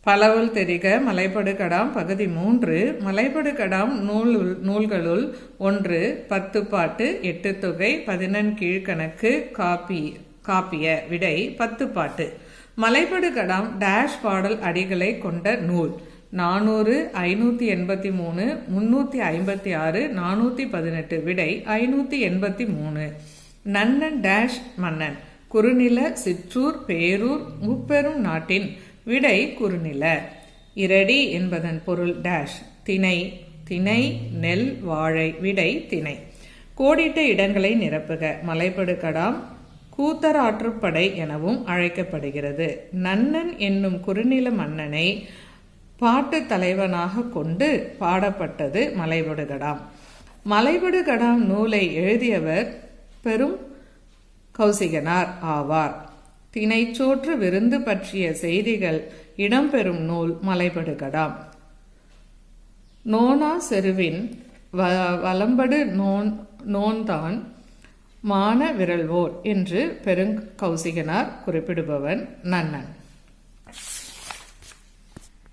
பலவுள் தெரிக மலைபடுகடாம் பகுதி 3 மலைபடுகடாம் நூல்களுள் 1 10 பாட்டு 8 தொகை 11 கீழ்கணக்கு காப்பிய விடை 10 பாட்டு. மலைபடுகடாம் டேஷ் பாடல் அடிகளை கொண்ட நூல் 400 583 356 418 விடை 583. நன்னன் டேஷ் மன்னன் குறுநில சிற்றூர் பேரூர் முப்பெரும் நாட்டின் விடை குறுநில. இரடி என்பதன் பொருள் டேஷ் திணை திணை நெல் வாழை விடை திணை. கோடிட்ட இடங்களை நிரப்புக. மலைபடுகடாம் கூத்தராற்றுப்படை எனவும் அழைக்கப்படுகிறது. நன்னன் என்னும் குறுநில மன்னனை பாட்டு தலைவனாக கொண்டு பாடப்பட்டது மலைபடுகடாம். மலைபடுகடாம் நூலை எழுதியவர் பெரும் கௌசிகனார் ஆவார். தினைச்சோற்று விருந்து பற்றிய செய்திகள் இடம்பெறும் நூல் மலைபடுகடாம். நோனா செருவின் வலம்படு நோன்தான் மான விரல்வோர் என்று பெருங்கௌசிகனார் குறிப்பிடுபவன் நன்னன்.